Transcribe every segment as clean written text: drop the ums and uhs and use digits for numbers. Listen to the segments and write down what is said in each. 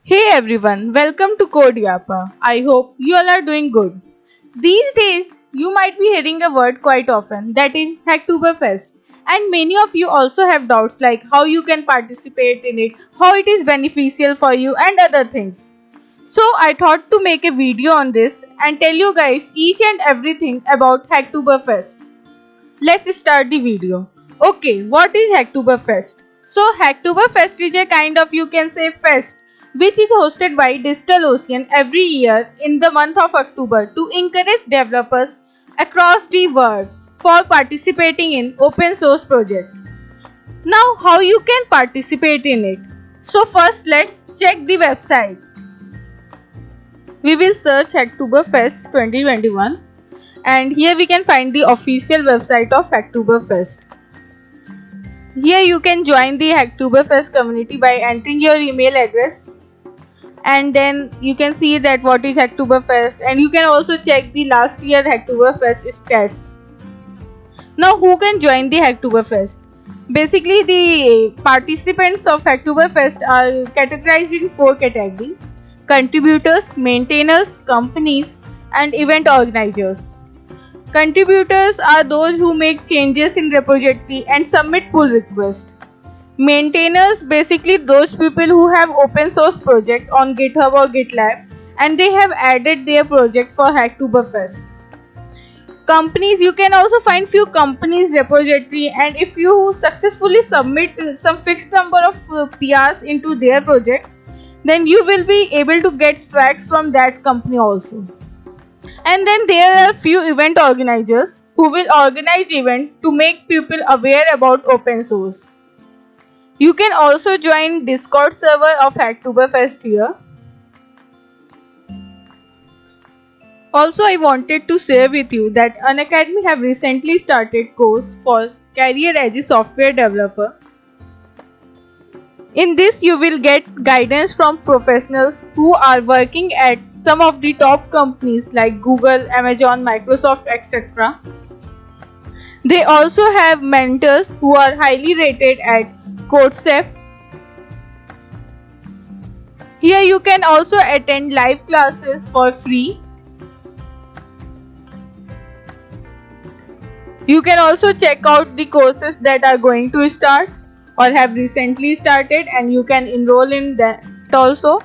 Hey everyone, welcome to Code Yappa. I hope you all are doing good. These days, you might be hearing a word quite often that is Hacktoberfest. And many of you also have doubts like how you can participate in it, how it is beneficial for you, and other things. So, I thought to make a video on this and tell you guys each and everything about Hacktoberfest. Let's start the video. Okay, what is Hacktoberfest? So Hacktoberfest is a kind of you can say fest which is hosted by DigitalOcean every year in the month of October to encourage developers across the world for participating in open source project. Now how you can participate in it? So first let's check the website. We will search Hacktoberfest 2021 and here we can find the official website of Hacktoberfest. Here you can join the Hacktoberfest community by entering your email address and then you can see that what is Hacktoberfest and you can also check the last year Hacktoberfest stats. Now who can join the Hacktoberfest? Basically the participants of Hacktoberfest are categorized in 4 categories: contributors, maintainers, companies and event organizers. Contributors are those who make changes in repository and submit pull requests. Maintainers basically those people who have open source project on GitHub or GitLab and they have added their project for Hacktoberfest. Companies, you can also find few companies repository and if you successfully submit some fixed number of PRs into their project, then you will be able to get swags from that company also. And then there are few event organizers who will organize event to make people aware about open source. You can also join Discord server of Hacktoberfest here. Also, I wanted to share with you that Unacademy have recently started course for career as a software developer. In this, you will get guidance from professionals who are working at some of the top companies like Google, Amazon, Microsoft, etc. They also have mentors who are highly rated at CodeChef. Here you can also attend live classes for free. You can also check out the courses that are going to start or have recently started and you can enroll in that also.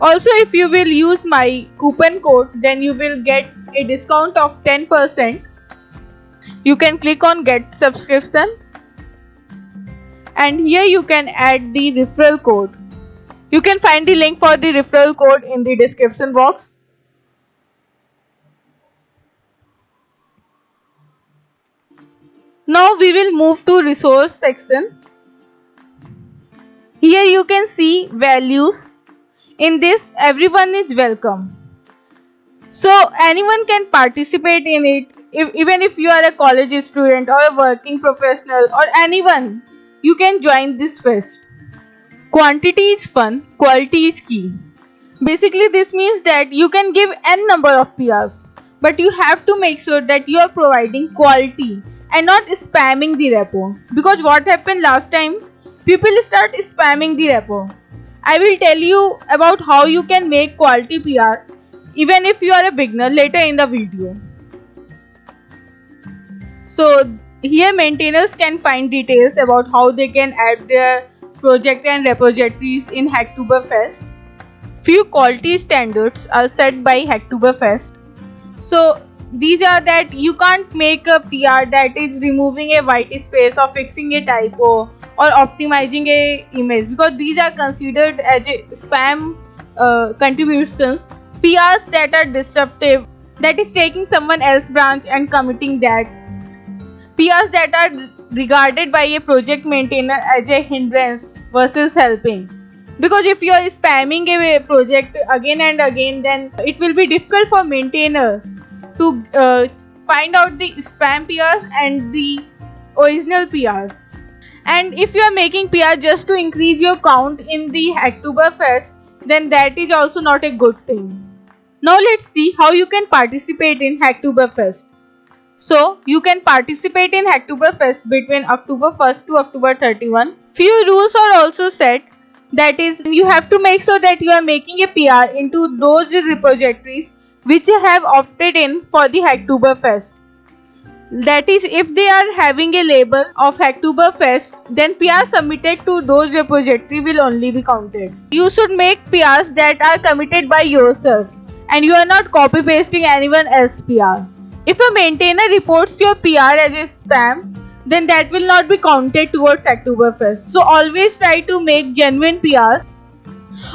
Also, if you will use my coupon code, then you will get a discount of 10%. You can click on get subscription and here you can add the referral code. You can find the link for the referral code in the description box. Now we will move to resource section. Here you can see values. In this, everyone is welcome. So anyone can participate in it, even if you are a college student or a working professional or anyone, you can join this fest. Quantity is fun, quality is key. Basically this means that you can give n number of PRs, but you have to make sure that you are providing quality and not spamming the repo. Because what happened last time, people start spamming the repo. I will tell you about how you can make quality PR even if you are a beginner later in the video. So here maintainers can find details about how they can add their project and repositories in Hacktoberfest. Few quality standards are set by Hacktoberfest. So these are that you can't make a PR that is removing a white space or fixing a typo or optimizing a image because these are considered as a spam contributions. PRs that are disruptive, that is taking someone else's branch and committing that. PRs that are regarded by a project maintainer as a hindrance versus helping. Because if you are spamming a project again and again, then it will be difficult for maintainers to find out the spam PRs and the original PRs. And if you are making PR just to increase your count in the Hacktoberfest, then that is also not a good thing. Now let's see how you can participate in Hacktoberfest. So you can participate in Hacktoberfest between October 1st to October 31. Few rules are also set. That is, you have to make sure that you are making a PR into those repositories which have opted in for the Hacktoberfest. That is, if they are having a label of Hacktoberfest, then PR submitted to those repository will only be counted. You should make PRs that are committed by yourself and you are not copy pasting anyone else's PR. If a maintainer reports your PR as a spam, then that will not be counted towards Hacktoberfest. So always try to make genuine PRs.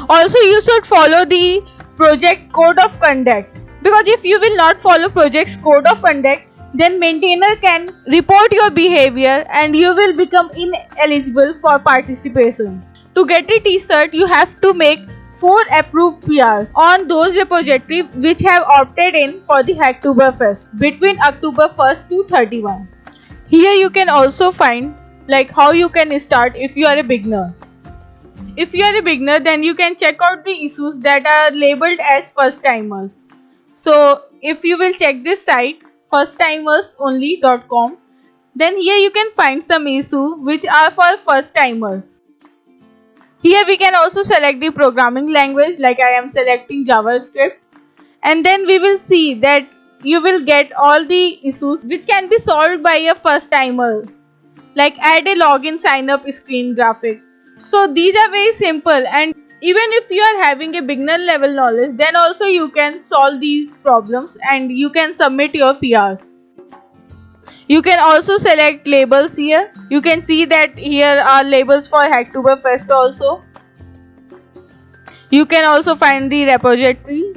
Also, you should follow the project code of conduct, because if you will not follow project's code of conduct, then maintainer can report your behavior and you will become ineligible for participation. To get a t-shirt, you have to make 4 approved PRs on those repositories which have opted in for the Hacktoberfest between October 1st to 31. Here you can also find like how you can start if you are a beginner. If you are a beginner, then you can check out the issues that are labeled as first timers. So if you will check this site firsttimersonly.com, then here you can find some issues which are for first timers. Here we can also select the programming language, like I am selecting JavaScript, and then we will see that you will get all the issues which can be solved by a first timer, like add a login sign up screen graphic. So these are very simple, and even if you are having a beginner level knowledge, then also you can solve these problems and you can submit your PRs. You can also select labels here. You can see that here are labels for Hacktoberfest also. You can also find the repository.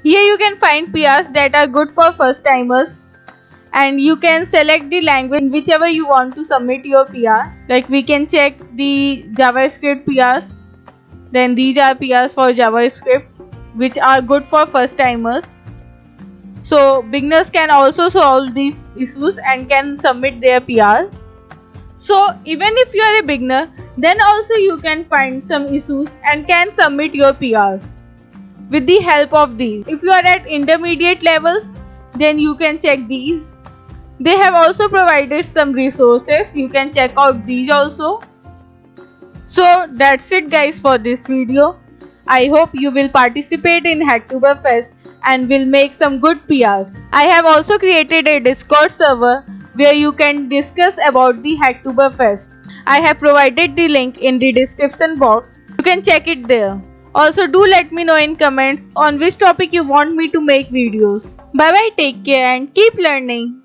Here you can find PRs that are good for first timers, and you can select the language in whichever you want to submit your PR. Like we can check the JavaScript PRs. Then these are PRs for JavaScript which are good for first timers. So beginners can also solve these issues and can submit their PR. So even if you are a beginner, then also you can find some issues and can submit your PRs with the help of these. If you are at intermediate levels, then you can check these. They have also provided some resources. You can check out these also. So that's it guys for this video. I hope you will participate in Hacktoberfest and will make some good PRs. I have also created a Discord server where you can discuss about the Hacktoberfest. I have provided the link in the description box. You can check it there. Also do let me know in comments on which topic you want me to make videos. Bye bye, take care and keep learning.